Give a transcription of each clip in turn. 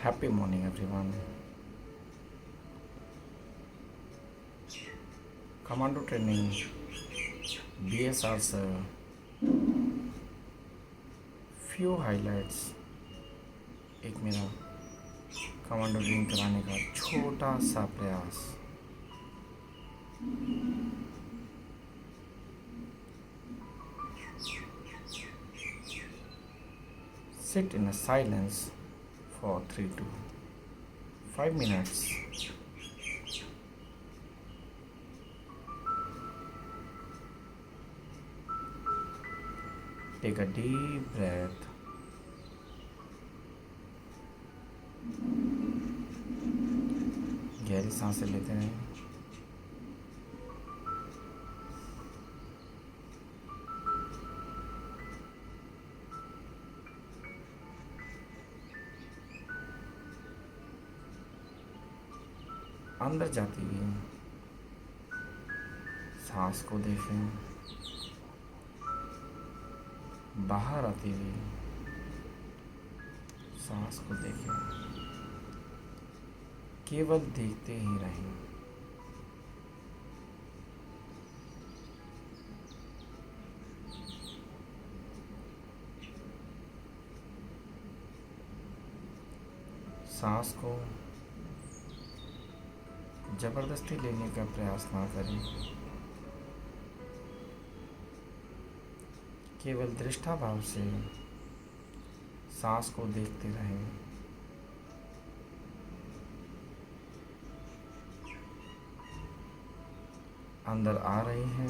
Happy morning, everyone. Commando training, BSR's few highlights. एक मेरा commando drill कराने का छोटा सा प्रयास. Sit in a silence for 3 to 5 minutes. Take a deep breath. गहरी सांसें लेते रहें. अंदर जाती हुई सांस को देखें. बाहर आती हुई सांस को देखें. केवल देखते ही रहें. सांस को जबरदस्ती लेने का प्रयास ना करें. केवल दृष्टा भाव से सांस को देखते रहें. अंदर आ रही हैं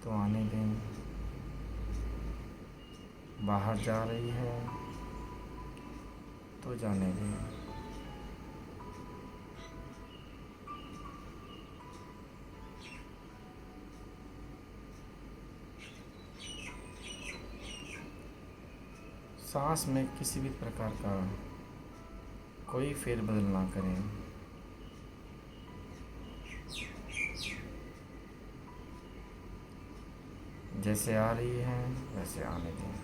तो आने दें. बाहर जा रही है तो जाने दें. सांस में किसी भी प्रकार का कोई फेरबदल ना करें. जैसे आ रही है वैसे आने दें.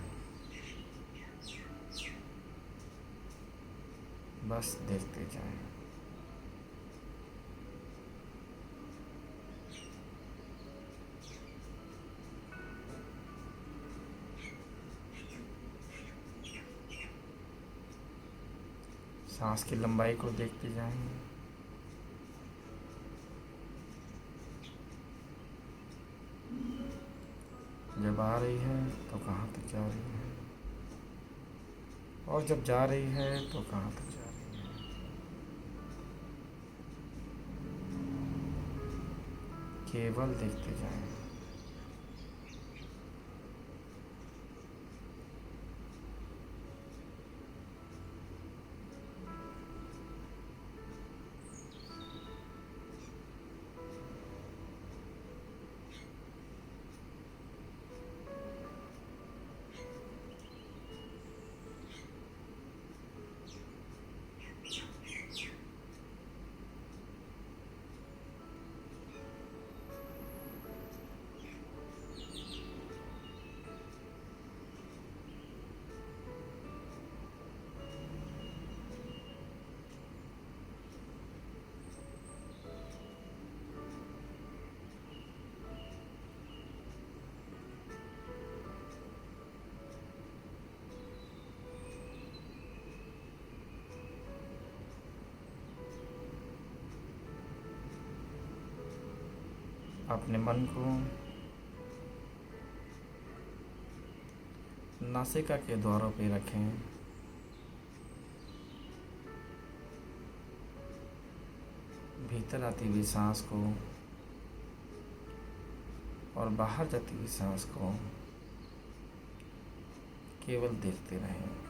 बस देखते जाएं. सांस की लंबाई को देखते जाएं. जब आ रही है तो कहाँ तक जा रही है और जब जा रही है तो कहाँ तक जा रही है. केवल देखते जाएं. अपने मन को नासिका के द्वारों पे रखें. भीतर आती हुई सांस को और बाहर जाती हुई सांस को केवल देखते रहें.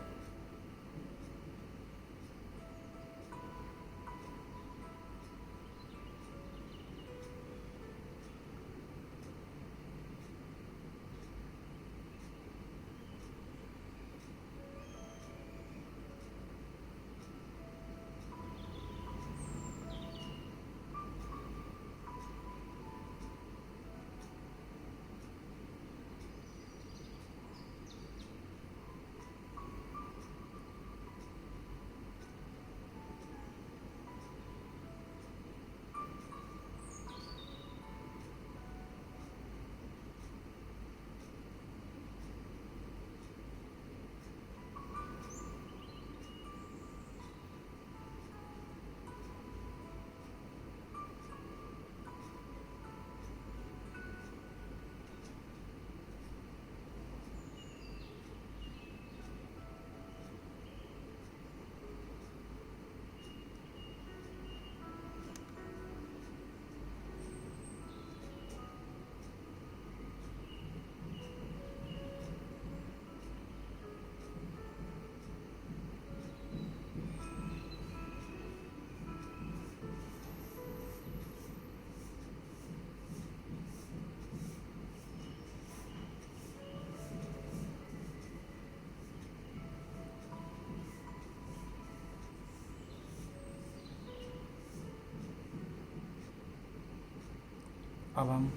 अब हम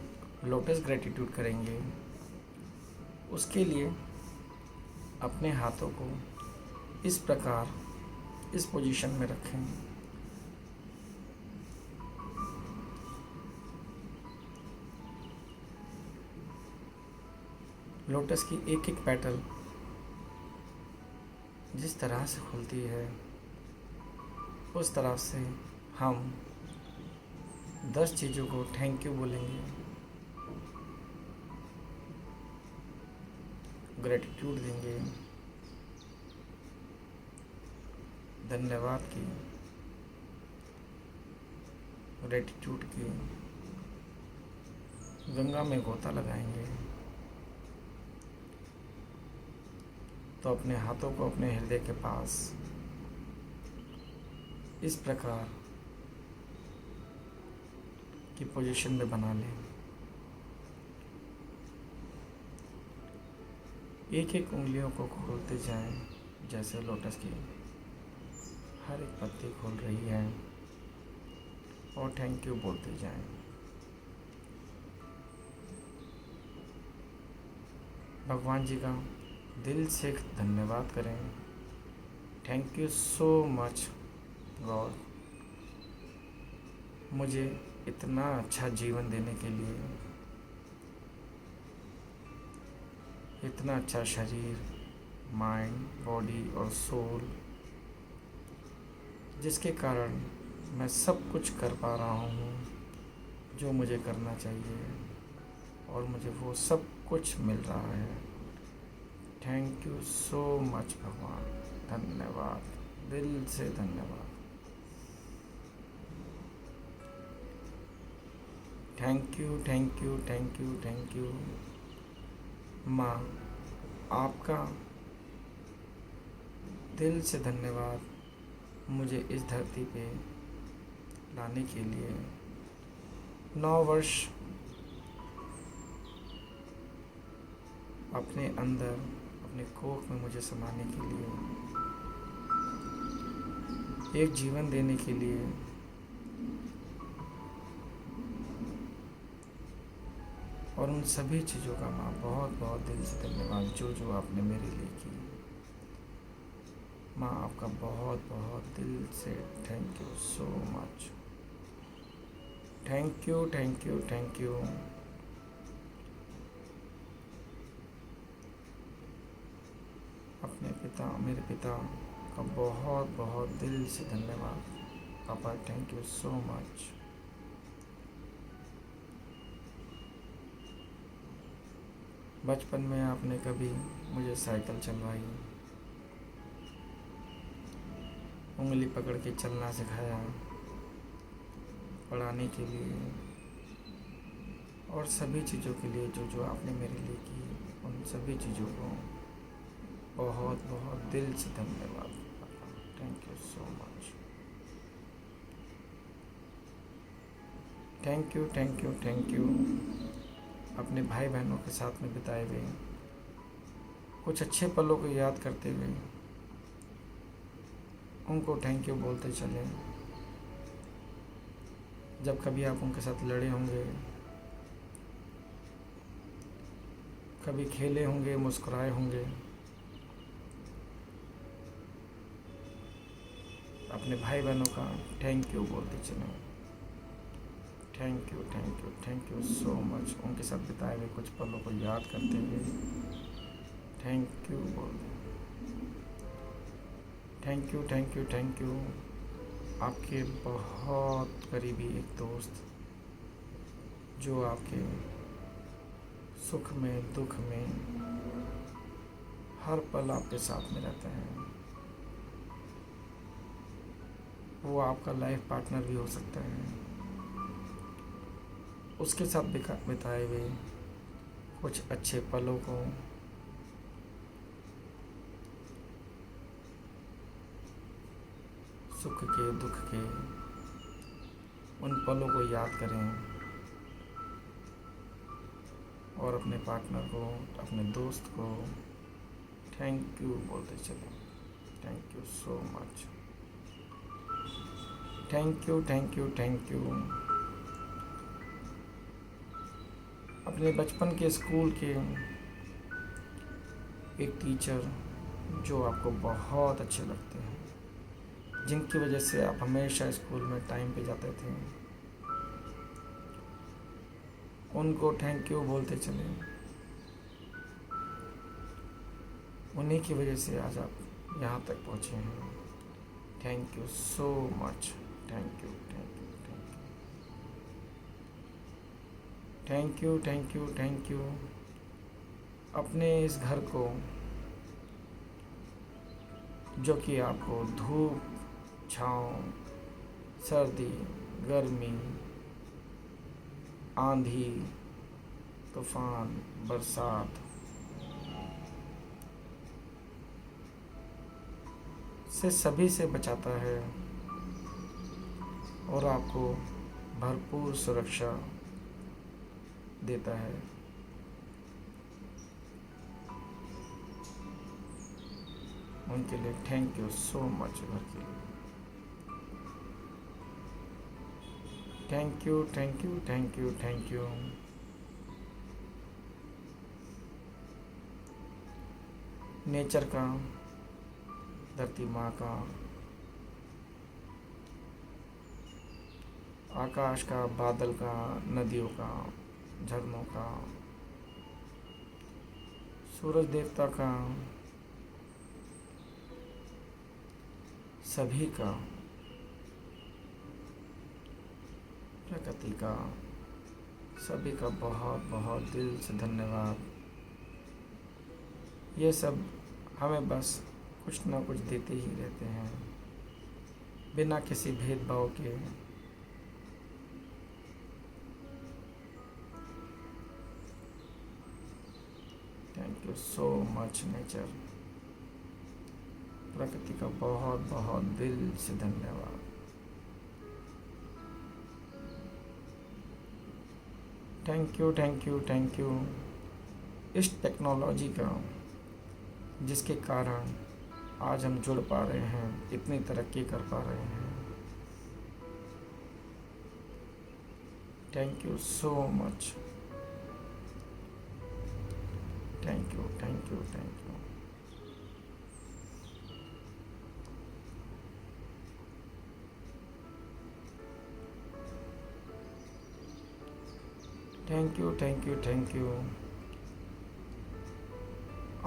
लोटस ग्रेटिट्यूड करेंगे। उसके लिए अपने हाथों को इस प्रकार इस पोजीशन में रखें। लोटस की एक एक पेटल जिस तरह से खुलती है उस तरह से हम 10 चीज़ों को थैंक यू बोलेंगे, ग्रेटिट्यूड देंगे, धन्यवाद की, ग्रेटिट्यूड की, गंगा में गोता लगाएंगे। तो अपने हाथों को अपने हृदय के पास इस प्रकार की पोजीशन में बना लें। एक एक उंगलियों को खोलते जाएं, जैसे लोटस की हर एक पत्ती खोल रही है, और थैंक यू बोलते जाएं। भगवान जी का दिल से धन्यवाद करें। Thank you so much God, मुझे इतना अच्छा जीवन देने के लिए, इतना अच्छा शरीर, माइंड, बॉडी और सोल, जिसके कारण मैं सब कुछ कर पा रहा हूँ जो मुझे करना चाहिए, और मुझे वो सब कुछ मिल रहा है। थैंक यू सो मच भगवान, धन्यवाद, दिल से धन्यवाद। Thank you, thank you, thank you, thank you माँ, आपका दिल से धन्यवाद मुझे इस धरती पे लाने के लिए, 9 वर्ष अपने अंदर अपने कोख में मुझे समाने के लिए, एक जीवन देने के लिए, और उन सभी चीज़ों का माँ बहुत बहुत दिल से धन्यवाद जो जो आपने मेरे लिए की। माँ आपका बहुत बहुत दिल से thank you so much. Thank you, thank you, thank you. अपने पिता, मेरे पिता का बहुत बहुत दिल से धन्यवाद। पापा थैंक यू सो मच। बचपन में आपने कभी मुझे साइकिल चलवाई, उंगली पकड़ के चलना सिखाया पढ़ाने के लिए, और सभी चीज़ों के लिए जो जो आपने मेरे लिए की, उन सभी चीज़ों को बहुत बहुत दिल से धन्यवाद। Thank you so much. Thank you, thank you, thank you. अपने भाई बहनों के साथ में बिताए हुए कुछ अच्छे पलों को याद करते हुए उनको थैंक यू बोलते चलें। जब कभी आप उनके साथ लड़े होंगे, कभी खेले होंगे, मुस्कुराए होंगे, अपने भाई बहनों का थैंक यू बोलते चलें। Thank you, thank you, thank you so much. उनके साथ बिताए हुए कुछ पलों को याद करते हुए थैंक यू बोल दें। Thank you, thank you, thank you. आपके बहुत करीबी एक दोस्त जो आपके सुख में, दुख में, हर पल आपके साथ में रहते हैं। वो आपका लाइफ पार्टनर भी हो सकता है। उसके साथ बिताए हुए कुछ अच्छे पलों को सुख के, दुख के, उन पलों को याद करें, और अपने पार्टनर को, अपने दोस्त को थैंक यू बोलते चलें। Thank you so much. Thank you, thank you, thank you. अपने बचपन के स्कूल के एक टीचर जो आपको बहुत अच्छे लगते हैं, जिनकी वजह से आप हमेशा स्कूल में टाइम पे जाते थे, उनको थैंक यू बोलते चले। उन्हीं की वजह से आज आप यहाँ तक पहुँचे हैं। Thank you so much. Thank you, thank you, thank you, thank you, thank you, thank you. अपने इस घर को जो कि आपको धूप, छाँव, सर्दी, गर्मी, आंधी, तूफान, बरसात से सभी से बचाता है और आपको भरपूर सुरक्षा देता है। उनके लिए थैंक यू सो मच घर के लिए। Thank you, thank you, thank you, thank you. Nature का, धरती माँ का, आकाश का, बादल का, नदियों का, झरनों का, सूरज देवता का, सभी का, प्रकृति का, सभी का बहुत बहुत दिल से धन्यवाद। ये सब हमें बस कुछ ना कुछ देते ही रहते हैं, बिना किसी भेदभाव के। Thank you so much nature. प्रकृति का बहुत बहुत दिल से धन्यवाद। Thank you, thank you, thank you. इस टेक्नोलॉजी का जिसके कारण आज हम जुड़ पा रहे हैं, इतनी तरक्की कर पा रहे हैं। Thank you so much. Thank you, thank you, thank you. Thank you, thank you, thank you.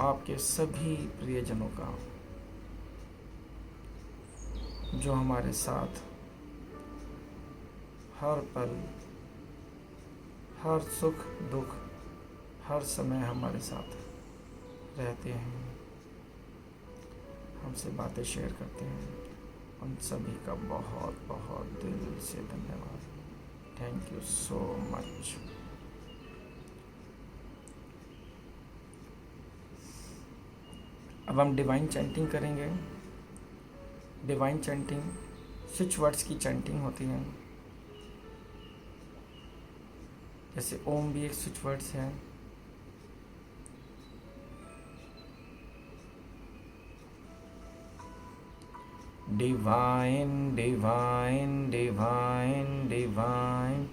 आपके सभी प्रियजनों का जो हमारे साथ हर पल, हर सुख दुख, हर समय हमारे साथ रहते हैं, हमसे बातें शेयर करते हैं, उन सभी का बहुत बहुत दिल से धन्यवाद। Thank you so much. अब हम डिवाइन चैंटिंग करेंगे। डिवाइन चैंटिंग स्विच वर्ड्स की चैंटिंग होती है। जैसे ओम भी एक स्विच वर्ड्स है। Divine, divine, divine, divine,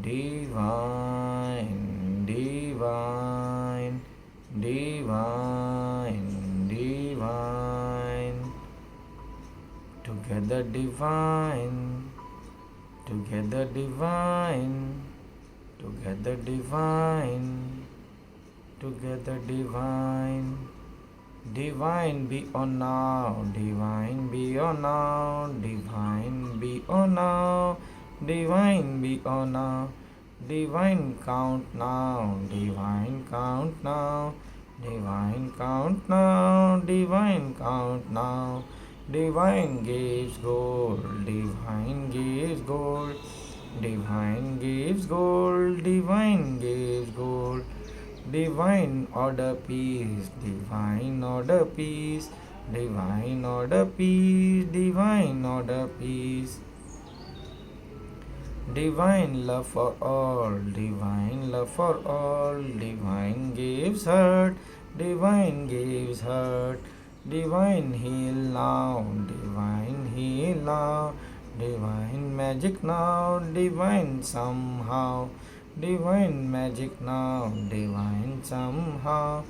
divine, divine, divine, divine, together divine, together divine, together divine, together divine, divine be on now, divine be on now, divine be on now, divine be on now, divine count now, divine count now, divine count now, divine count now. Divine gives gold, divine gives gold, divine gives gold, divine gives gold, divine order peace, divine order peace, divine order peace, divine order peace, divine love for all, divine love for all, divine gives hurt, divine gives hurt, divine heal now, divine heal now, divine magic now, divine somehow, divine magic now, divine somehow.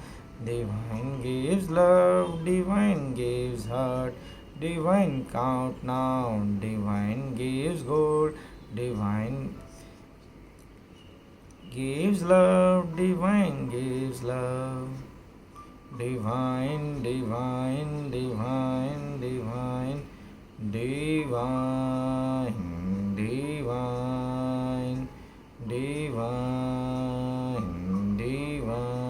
Divine gives love, divine gives heart, divine count now, divine gives gold, divine gives love, divine gives love. Divine, divine, divine, divine, divine, divine, divine, divine.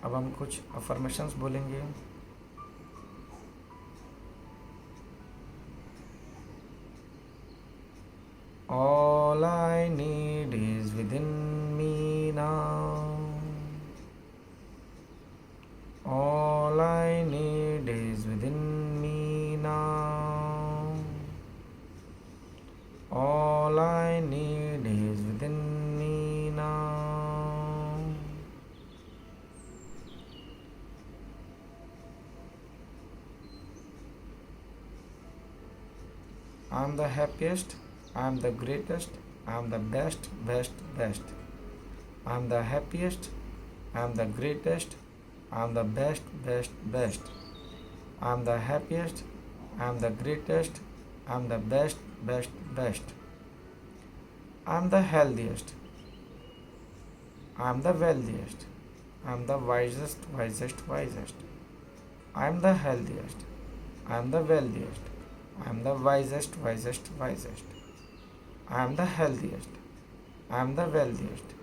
अब हम कुछ affirmations बोलेंगे. All I need is within me now. All I need is within me now. All I need is within me now. I am the happiest, I am the greatest, I am the best, best, best. I am the happiest, I am the greatest, I am the best, best, best. I am the happiest, I am the greatest, I am the best, best, best. I am the healthiest, I am the wealthiest, I am the wisest, wisest, wisest. I am the healthiest, I am the wealthiest, I am the wisest, wisest, wisest. I am the healthiest, I am the wealthiest,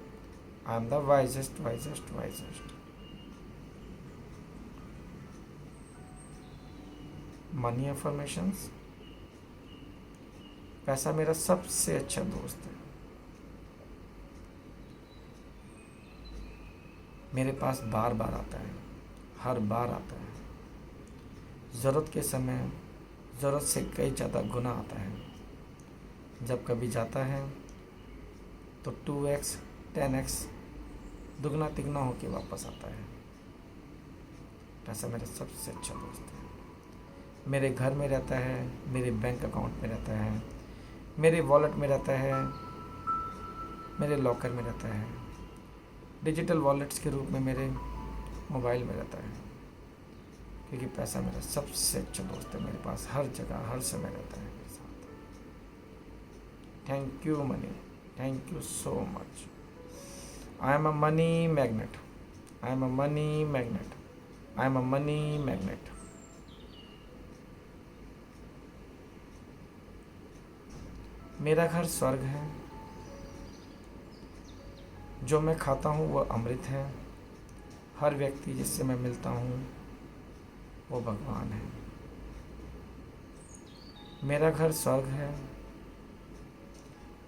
I am the wisest, wisest, wisest. Money affirmations. पैसा मेरा सबसे अच्छा दोस्त है. मेरे पास बार बार आता है, हर बार आता है. ज़रूरत के समय ज़रूरत से कई ज़्यादा गुना आता है. जब कभी जाता है तो 2x 10x दुगना तिगना होके वापस आता है. पैसा मेरा सबसे अच्छा दोस्त है. मेरे घर में रहता है, मेरे बैंक अकाउंट में रहता है, मेरे वॉलेट में रहता है, मेरे लॉकर में रहता है, डिजिटल वॉलेट्स के रूप में मेरे मोबाइल में रहता है. क्योंकि पैसा मेरा सबसे अच्छा दोस्त है. मेरे पास हर जगह हर समय रहता है मेरे साथ. Thank you money, thank you so much. I am a money magnet, I am a money magnet, I am a money magnet. मेरा घर स्वर्ग है. जो मैं खाता हूँ वह अमृत है. हर व्यक्ति जिससे मैं मिलता हूँ वो भगवान है. मेरा घर स्वर्ग है.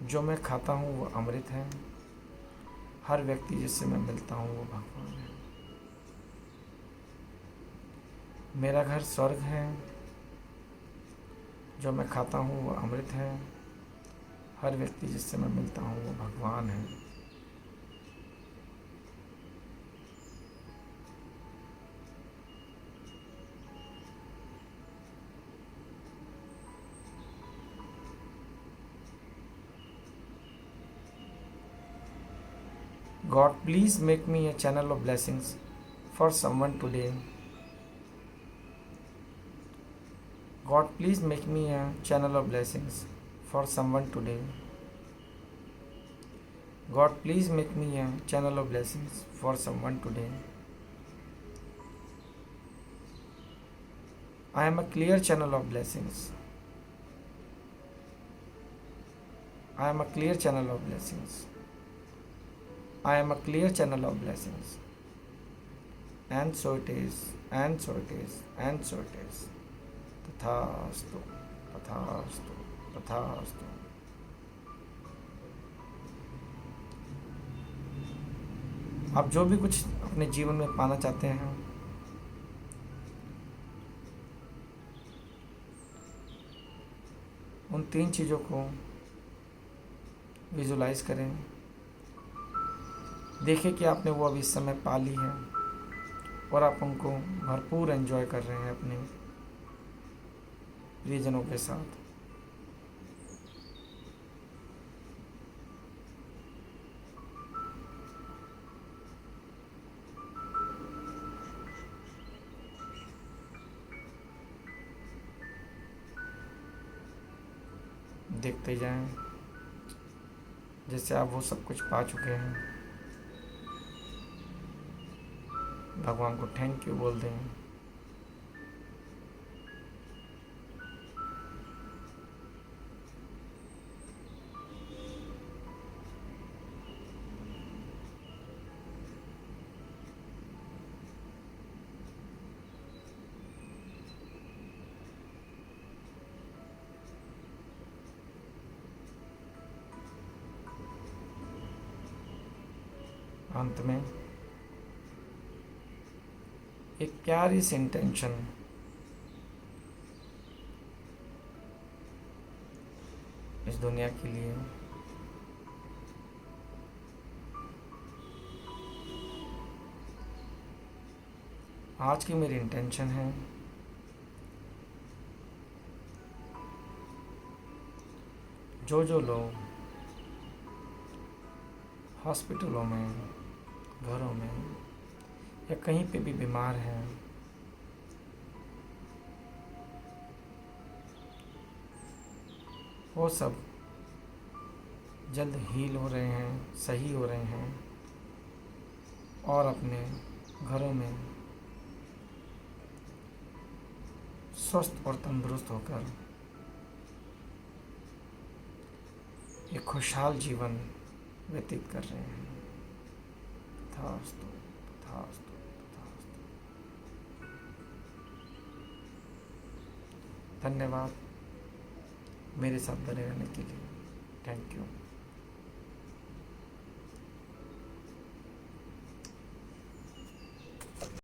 जो मैं खाता हूँ वो अमृत है. हर व्यक्ति जिससे मैं मिलता हूँ वो भगवान है. मेरा घर स्वर्ग है. जो मैं खाता हूँ वो अमृत है. हर व्यक्ति जिससे मैं मिलता हूँ वो भगवान है. God, please make me a channel of blessings for someone today. God, please make me a channel of blessings for someone today. God, please make me a channel of blessings for someone today. I am a clear channel of blessings. I am a clear channel of blessings. I am a clear channel of blessings. And so it is, and so it is, and so it is. तथास्तु, तथास्तु, तथास्तु. आप जो भी कुछ अपने जीवन में पाना चाहते हैं, उन 3 चीज़ों को विजुलाइज करें. देखिए कि आपने वो अभी इस समय पा ली है और आप उनको भरपूर एंजॉय कर रहे हैं अपने प्रियजनों के साथ। देखते जाएं जैसे आप वो सब कुछ पा चुके हैं। भगवान को थैंक यू बोल दें। अंत में एक प्यारी सी इंटेंशन इस दुनिया के लिए। आज की मेरी इंटेंशन है जो लोग हॉस्पिटलों में, घरों में या कहीं पे भी बीमार हैं, वो सब जल्द हील हो रहे हैं, सही हो रहे हैं और अपने घरों में स्वस्थ और तंदुरुस्त होकर एक खुशहाल जीवन व्यतीत कर रहे हैं। तथास्तु, तथास्तु, तथास्तु। धन्यवाद मेरे साथ बने रहने के लिए। Thank you.